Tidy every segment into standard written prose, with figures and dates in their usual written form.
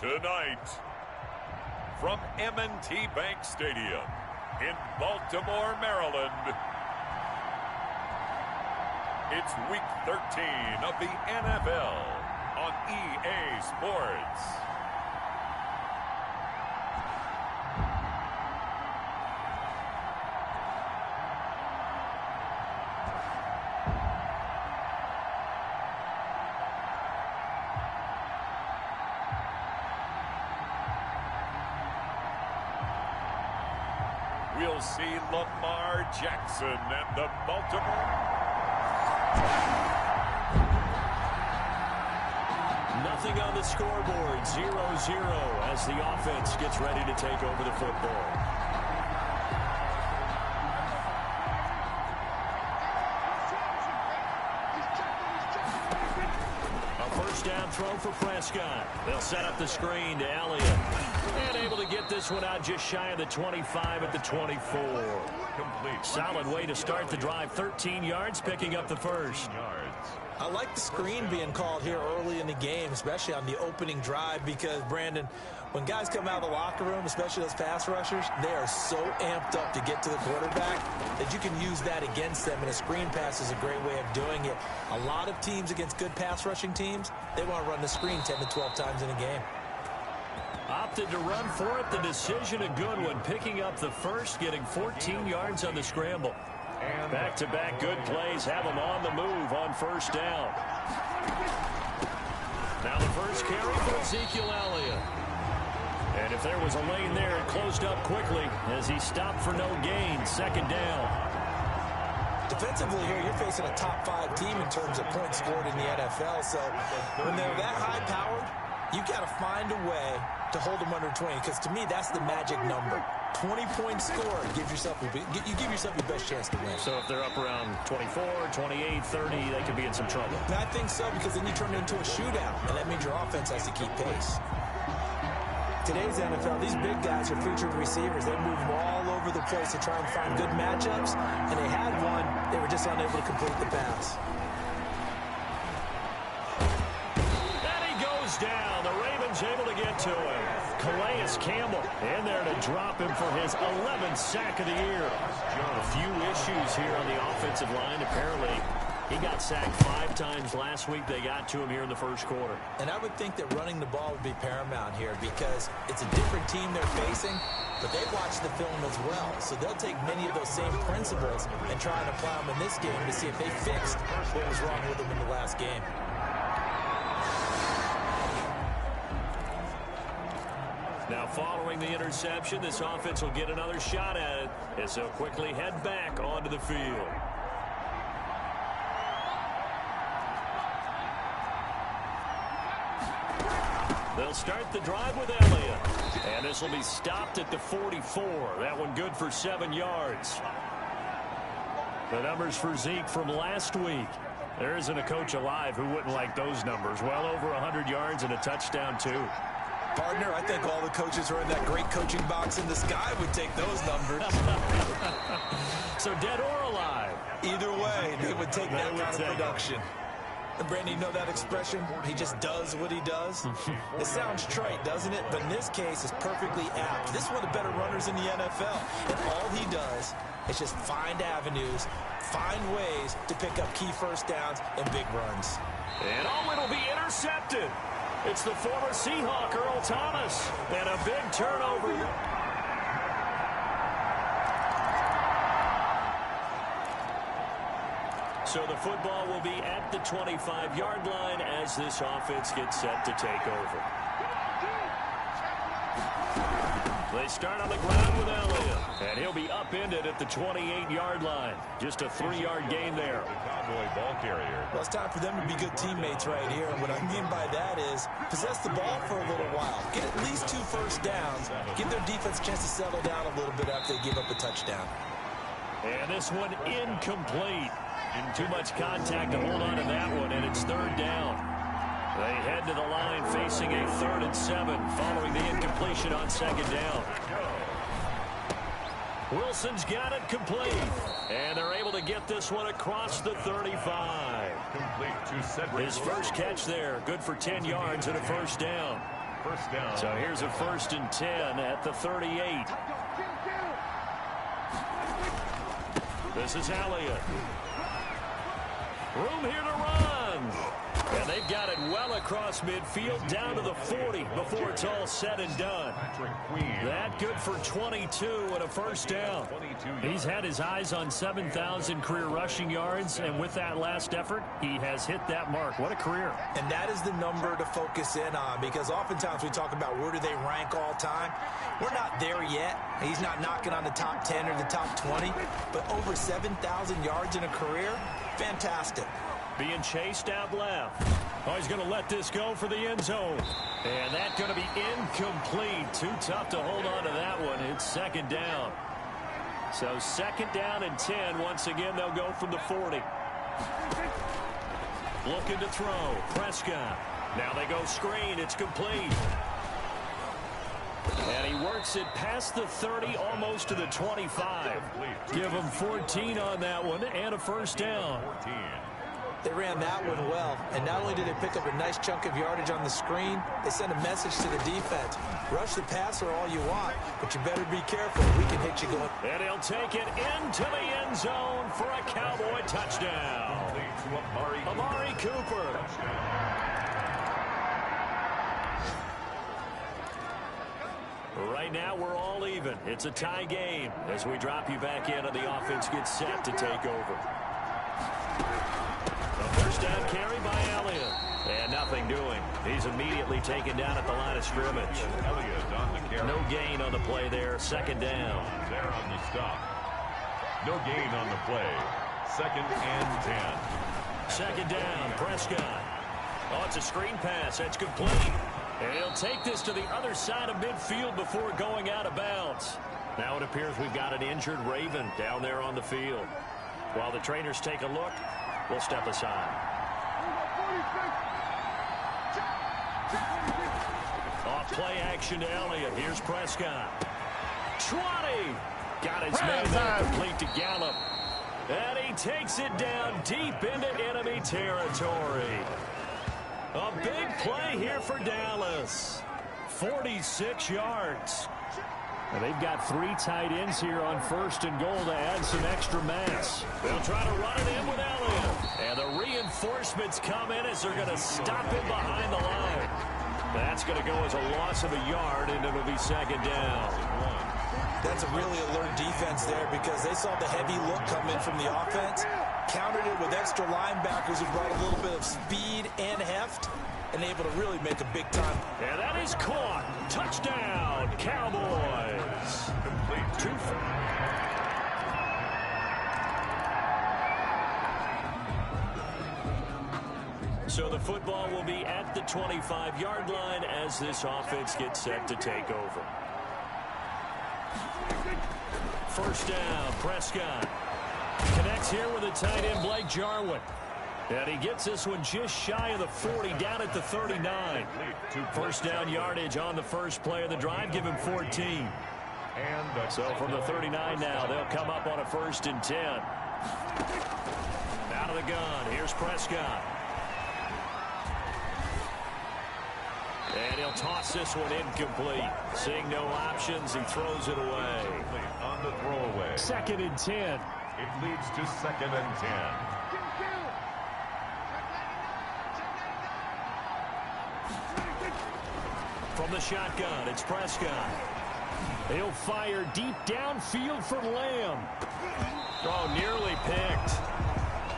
Tonight, from M&T Bank Stadium in Baltimore, Maryland, it's Week 13 of the NFL on EA Sports. We'll see Lamar Jackson and the Baltimore. Nothing on the scoreboard, 0-0 as the offense gets ready to take over the football. A first down throw for Prescott. They'll set up the screen to Elliott. And able to get this one out just shy of the 25 at the 24. Complete. Solid way to start the drive. 13 yards, picking up the first. I like the screen being called here early in the game, especially on the opening drive, because, Brandon, when guys come out of the locker room, especially those pass rushers, they are so amped up to get to the quarterback that you can use that against them, and a screen pass is a great way of doing it. A lot of teams against good pass rushing teams, they want to run the screen 10 to 12 times in a game. Opted to run for it. The decision a good one. Picking up the first, getting 14 yards on the scramble. Back-to-back good plays have them on the move on first down. Now the first carry for Ezekiel Elliott. And if there was a lane there, it closed up quickly as he stopped for no gain. Second down. Defensively here, you're facing a top 5 team in terms of points scored in the NFL. So when they're that high-powered, you got to find a way to hold them under 20, because to me, that's the magic number. 20 points scored, you give yourself your best chance to win. So if they're up around 24, 28, 30, they could be in some trouble. I think so, because then you turn it into a shootout, and that means your offense has to keep pace. Today's NFL, these big guys are featured receivers. They move all over the place to try and find good matchups, and they had one. They were just unable to complete the pass. And he goes down. The Ravens able to get to him. Calais Campbell in there to drop him for his 11th sack of the year. A few issues here on the offensive line. Apparently, he got sacked 5 times last week. They got to him here in the first quarter. And I would think that running the ball would be paramount here, because it's a different team they're facing, but they watch the film as well. So they'll take many of those same principles and try and apply them in this game to see if they fixed what was wrong with them in the last game. Now, following the interception, this offense will get another shot at it as they'll quickly head back onto the field. They'll start the drive with Elliott. And this will be stopped at the 44. That one good for 7 yards. The numbers for Zeke from last week. There isn't a coach alive who wouldn't like those numbers. Well over 100 yards and a touchdown, too. Partner, I think all the coaches who are in that great coaching box in the sky would take those numbers. So dead or alive? Either way, they would take that kind of production. And Brandon, you know that expression? He just does what he does. It sounds trite, doesn't it? But in this case, it's perfectly apt. This is one of the better runners in the NFL. And all he does is just find avenues, find ways to pick up key first downs and big runs. And it'll be intercepted. It's the former Seahawk, Earl Thomas, and a big turnover. So the football will be at the 25-yard line as this offense gets set to take over. They start on the ground with Elliott, and he'll be upended at the 28-yard line. Just a 3-yard gain there. Cowboy ball carrier. Well, it's time for them to be good teammates right here. And what I mean by that is possess the ball for a little while. Get at least 2 first downs. Give their defense a chance to settle down a little bit after they give up a touchdown. And this one incomplete. Too much contact to hold on to that one, and it's 3rd down. They head to the line facing a 3rd and 7 following the incompletion on 2nd down. Wilson's got it complete, and they're able to get this one across the 35. Complete to Cedric. His first catch there, good for 10 yards and a first down. first down. So here's a 1st and 10 at the 38. This is Elliott. Room here to run. And they've got it well across midfield down to the 40 before it's all said and done. That good for 22 and a first down. He's had his eyes on 7,000 career rushing yards, and with that last effort, he has hit that mark. What a career. And that is the number to focus in on, because oftentimes we talk about where do they rank all time. We're not there yet. He's not knocking on the top 10 or the top 20, but over 7,000 yards in a career, fantastic. Being chased out left. Oh, he's going to let this go for the end zone. And that's going to be incomplete. Too tough to hold on to that one. It's 2nd down. So 2nd down and 10. Once again, they'll go from the 40. Looking to throw. Prescott. Now they go screen. It's complete. And he works it past the 30, almost to the 25. Give him 14 on that one and a first down. They ran that one well, and not only did they pick up a nice chunk of yardage on the screen, they sent a message to the defense. Rush the passer all you want, but you better be careful. We can hit you going. And he'll take it into the end zone for a Cowboy touchdown. Amari Cooper. Right now, we're all even. It's a tie game as we drop you back in and the offense gets set to take over. A first down carry by Elliott. And nothing doing. He's immediately taken down at the line of scrimmage. Elliott on the carry. No gain on the play there. 2nd down. There on the stop. No gain on the play. 2nd and 10. 2nd down. Prescott. Oh, it's a screen pass. That's complete. And he'll take this to the other side of midfield before going out of bounds. Now it appears we've got an injured Raven down there on the field. While the trainers take a look, we'll step aside. Off play action to Elliott. Here's Prescott. 20. Got his man there, complete to Gallup. And he takes it down deep into enemy territory. A big play here for Dallas. 46 yards. And they've got 3 tight ends here on 1st and goal to add some extra mass. They'll try to run it in with Elliott. And the reinforcements come in as they're going to stop him behind the line. That's going to go as a loss of a yard, and it'll be 2nd down. That's a really alert defense there, because they saw the heavy look come in from the offense, countered it with extra linebackers who brought a little bit of speed and heft, and able to really make a big time. And that is caught. Touchdown, Cowboys. Complete. So the football will be at the 25-yard line as this offense gets set to take over. 1st down, Prescott. Connects here with a tight end, Blake Jarwin. And he gets this one just shy of the 40, down at the 39. 1st down yardage on the first play of the drive. Give him 14. So from the 39 now, they'll come up on a 1st and 10. Out of the gun, here's Prescott. And he'll toss this one incomplete. Seeing no options, he throws it away. On the throwaway. 2nd and 10. It leads to 2nd and 10. From the shotgun, it's Prescott. He'll fire deep downfield for Lamb. Oh, nearly picked.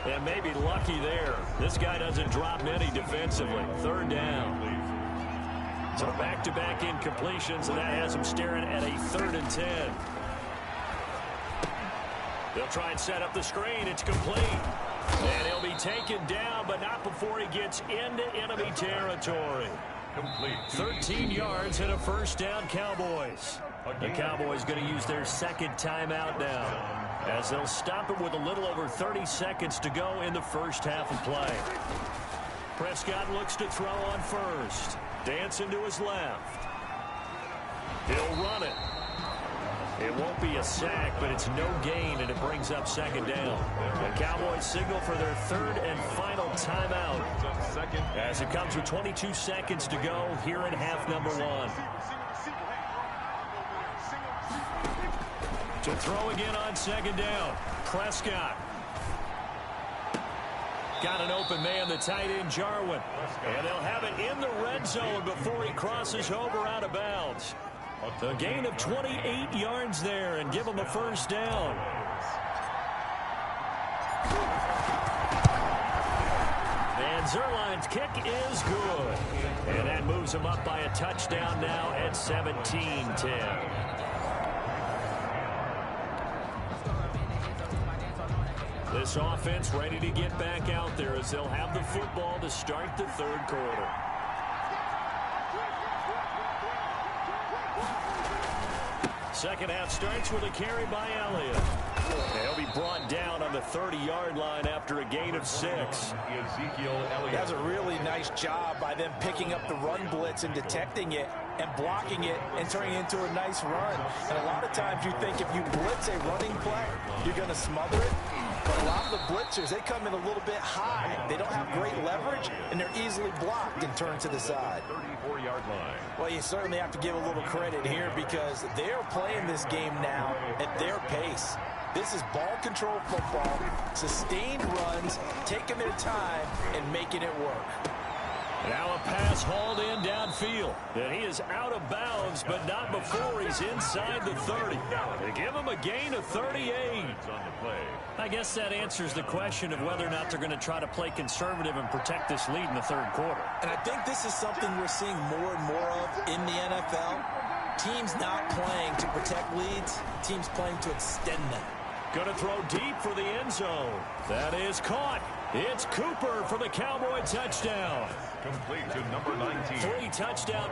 And maybe lucky there. This guy doesn't drop many defensively. 3rd down. So back-to-back incompletions, and that has him staring at a 3rd and 10. They'll try and set up the screen. It's complete. And he'll be taken down, but not before he gets into enemy territory. Complete. 13 yards and a 1st down, Cowboys. The Cowboys going to use their 2nd timeout now, as they'll stop it with a little over 30 seconds to go in the first half of play. Prescott looks to throw on 1st. Dancing to his left. He'll run it. It won't be a sack, but it's no gain, and it brings up second down. The Cowboys signal for their third and final timeout as it comes with 22 seconds to go here in half number 1. To throw again on second down. Prescott. Got an open man, the tight end, Jarwin. And they'll have it in the red zone before he crosses over out of bounds. A gain of 28 yards there and give him a first down. And Zerline's kick is good. And that moves him up by a touchdown now at 17-10. This offense ready to get back out there as they'll have the football to start the third quarter. Second half starts with a carry by Elliott. He'll be brought down on the 30-yard line after a gain of 6. Ezekiel Elliott. That's a really nice job by them picking up the run blitz and detecting it and blocking it and turning it into a nice run. And a lot of times you think if you blitz a running play, you're going to smother it. But a lot of the blitzers, they come in a little bit high. They don't have great leverage, and they're easily blocked and turned to the side. 34-yard line. Well, you certainly have to give a little credit here because they're playing this game now at their pace. This is ball control football, sustained runs, taking their time, and making it work. Now a pass hauled in downfield. And he is out of bounds, but not before he's inside the 30. They give him a gain of 38. I guess that answers the question of whether or not they're going to try to play conservative and protect this lead in the third quarter. And I think this is something we're seeing more and more of in the NFL. Teams not playing to protect leads, teams playing to extend them. Going to throw deep for the end zone. That is caught. It's Cooper for the Cowboy touchdown. Complete to number 19. 3 touchdowns.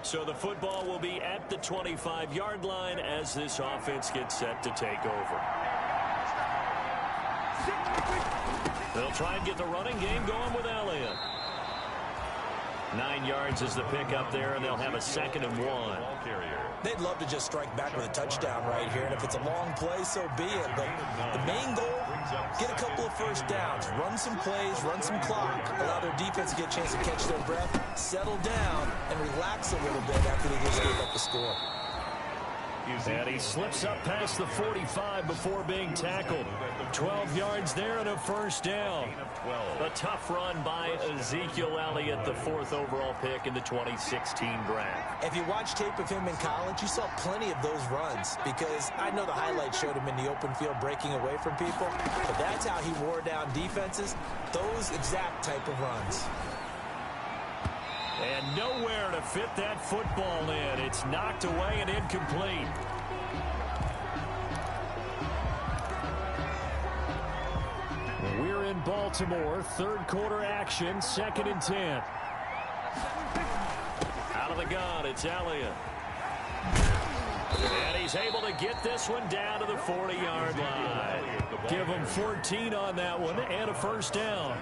So the football will be at the 25-yard line as this offense gets set to take over. They'll try and get the running game going with Elliott. 9 yards is the pickup there, and they'll have a 2nd and 1. They'd love to just strike back with a touchdown right here, and if it's a long play, so be it. But the main goal, get a couple of first downs, run some plays, run some clock, allow their defense to get a chance to catch their breath, settle down, and relax a little bit after they just gave up the score. And he slips up past the 45 before being tackled. 12 yards there and a first down. A tough run by Ezekiel Elliott, the 4th overall pick in the 2016 draft. If you watch tape of him in college, you saw plenty of those runs because I know the highlights showed him in the open field breaking away from people, but that's how he wore down defenses, those exact type of runs. And nowhere to fit that football in. It's knocked away and incomplete. We're in Baltimore. Third quarter action. 2nd and 10. Out of the gun, it's Elliott. And he's able to get this one down to the 40-yard line. Give him 14 on that one and a first down.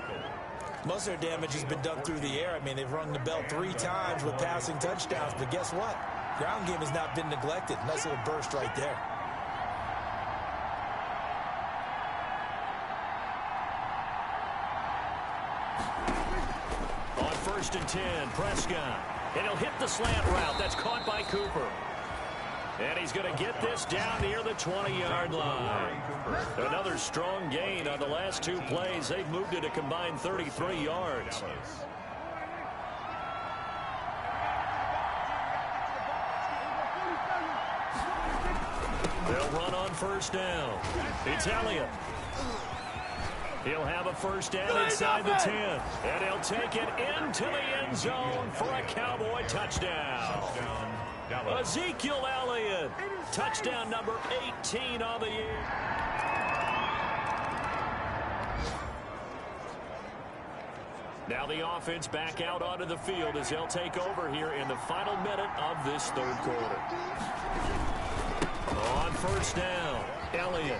Most of their damage has been done through the air. I mean, they've rung the bell 3 times with passing touchdowns, but guess what? Ground game has not been neglected. Nice little burst right there. On 1st and 10, Prescott. And he'll hit the slant route. That's caught by Cooper. And he's going to get this down near the 20-yard line. Another strong gain on the last 2 plays. They've moved it a combined 33 yards. They'll run on first down. It's Elliott. He'll have a first down inside the 10. And he'll take it into the end zone for a Cowboy touchdown. Ezekiel Elliott, touchdown number 18 on the year. Now the offense back out onto the field as they'll take over here in the final minute of this third quarter. On first down, Elliott.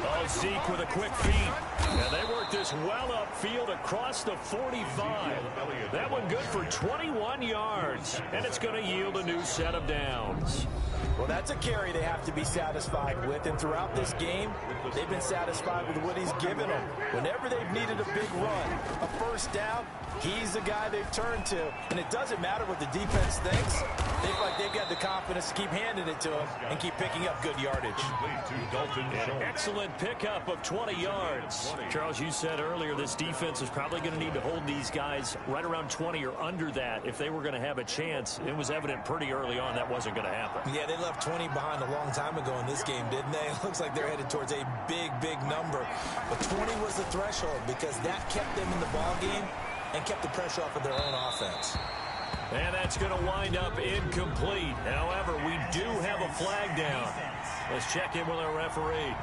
Oh, Zeke with a quick feed. And they work this is well upfield across the 45. That one good for 21 yards, and it's going to yield a new set of downs. Well, that's a carry they have to be satisfied with, and throughout this game, they've been satisfied with what he's given them. Whenever they've needed a big run, a first down, he's the guy they've turned to, and it doesn't matter what the defense thinks. They feel like they've got the confidence to keep handing it to him and keep picking up good yardage. An excellent pickup of 20 yards. Charles, you said earlier this defense is probably going to need to hold these guys right around 20 or under that if they were going to have a chance. It was evident pretty early on that wasn't going to happen. Yeah, they left 20 behind a long time ago in this game, didn't they? It looks like they're headed towards a big, big number. But 20 was the threshold because that kept them in the ball game and kept the pressure off of their own offense. And that's going to wind up incomplete. However, we do have a flag down. Let's check in with our referee.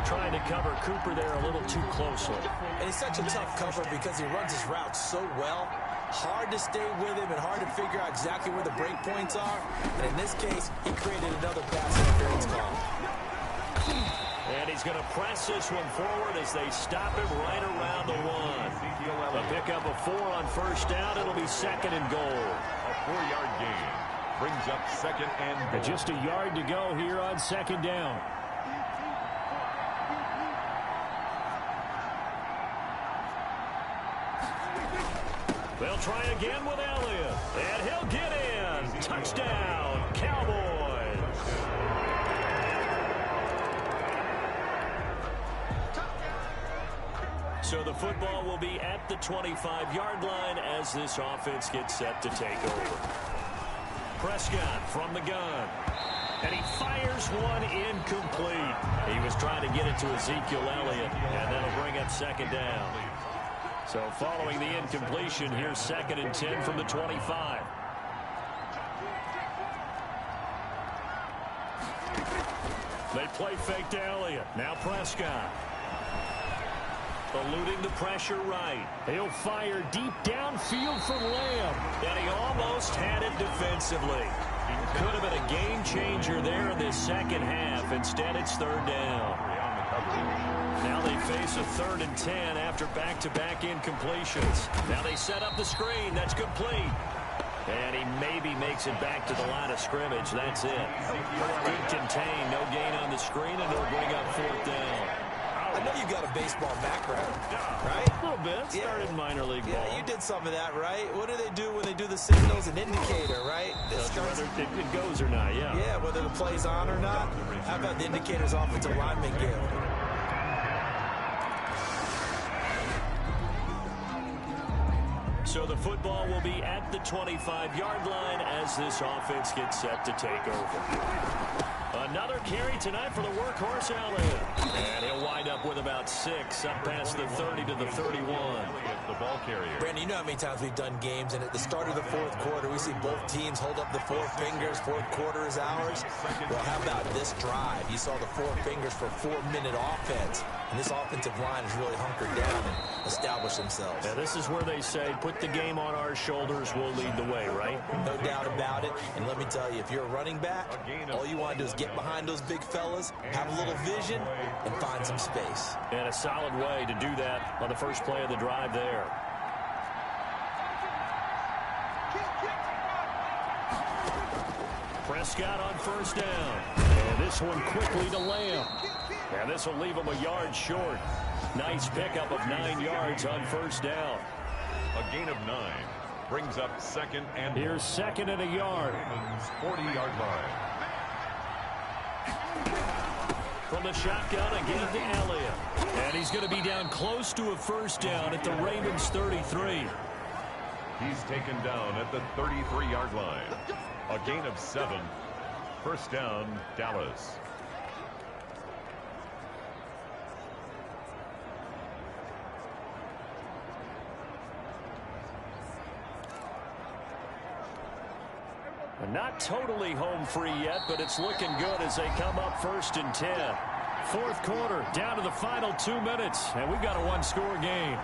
Trying to cover Cooper there a little too closely. And it's such a tough cover because he runs his route so well. Hard to stay with him and hard to figure out exactly where the break points are. And in this case, he created another pass interference call. And he's going to press this one forward as they stop him right around the 1. A pickup of 4 on first down. It'll be second and goal. A 4-yard gain brings up second and goal. Just a yard to go here on second down. They'll try again with Elliott. And he'll get in. Touchdown, Cowboys. So the football will be at the 25-yard line as this offense gets set to take over. Prescott from the gun. And he fires one incomplete. He was trying to get it to Ezekiel Elliott, and that'll bring up second down. So following the incompletion, here's second and 10 from the 25. They play fake to Elliott. Now Prescott. Eluding the pressure right. He'll fire deep downfield for Lamb. And he almost had it defensively. Could have been a game changer there in this second half. Instead, it's third down. Now they face a 3rd and 10 after back-to-back incompletions. Now they set up the screen. That's complete. And he maybe makes it back to the line of scrimmage. That's it. Good contain. No gain on the screen, and it'll bring up 4th down. I know you've got a baseball background, right? A little bit. Started minor league ball. Yeah, you did some of that, right? What do they do when they do the signals? An indicator, right? Whether it goes or not, yeah. Yeah, whether the play's on or not. How about the indicators offensive linemen give? So the football will be at the 25-yard line as this offense gets set to take over. Another carry tonight for the workhorse Elliott. And he'll wind up with about 6 up past the 30 to the 31. The ball carrier. Brandon, you know how many times we've done games, and at the start of the 4th quarter, we see both teams hold up the 4 fingers. 4th quarter is ours. Well, how about this drive? You saw the 4 fingers for 4-minute offense. And this offensive line has really hunkered down and established themselves. Yeah, this is where they say, put the game on our shoulders, we'll lead the way, right? No doubt about it. And let me tell you, if you're a running back, all you want to do is get behind those big fellas, have a little vision, and find some space. And a solid way to do that on the first play of the drive there. Prescott on first down. And this one quickly to Lamb. And this will leave him a yard short. Nice pickup of 9 yards on first down. A gain of 9 brings up second and... Here's second and a yard. 40-yard line. From the shotgun again to Elliott. And he's going to be down close to a first down at the Ravens 33. He's taken down at the 33-yard line. A gain of 7. First down, Dallas. Not totally home free yet, but it's looking good as they come up 1st and 10. 4th quarter, down to the final 2 minutes, and we've got a 1-score game.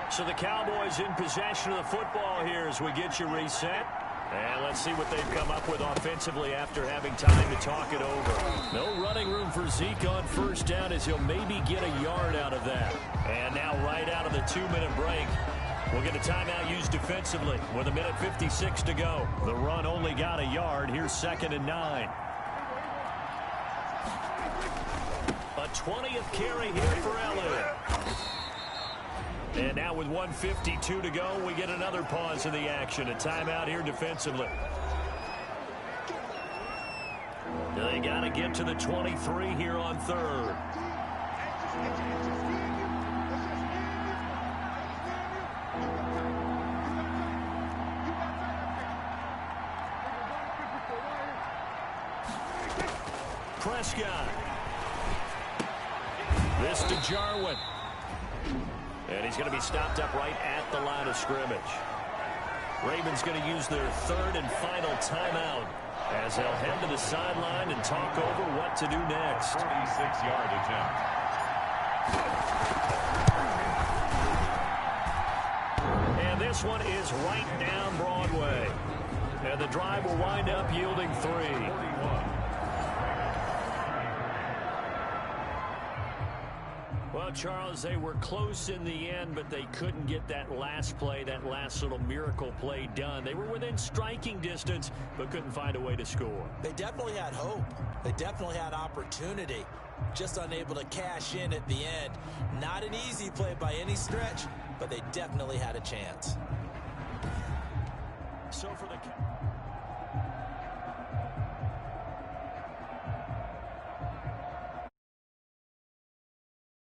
So the Cowboys in possession of the football here as we get you reset. And let's see what they've come up with offensively after having time to talk it over. No running room for Zeke on first down as he'll maybe get a yard out of that. And now right out of the 2-minute break, we'll get a timeout used defensively with 1:56 to go. The run only got a yard. Here's 2nd and 9. A 20th carry here for Elliott. And now with 1:52 to go, we get another pause in the action. A timeout here defensively. They got to get to the 23 here on 3rd. Prescott. This to Jarwin. And he's going to be stopped up right at the line of scrimmage. Ravens going to use their 3rd and final timeout as they'll head to the sideline and talk over what to do next. 46-yard attempt. And this one is right down Broadway. And the drive will wind up yielding 3. 41. Well, Charles, they were close in the end, but they couldn't get that last play, that last little miracle play done. They were within striking distance, but couldn't find a way to score. They definitely had hope. They definitely had opportunity. Just unable to cash in at the end. Not an easy play by any stretch, but they definitely had a chance. So for the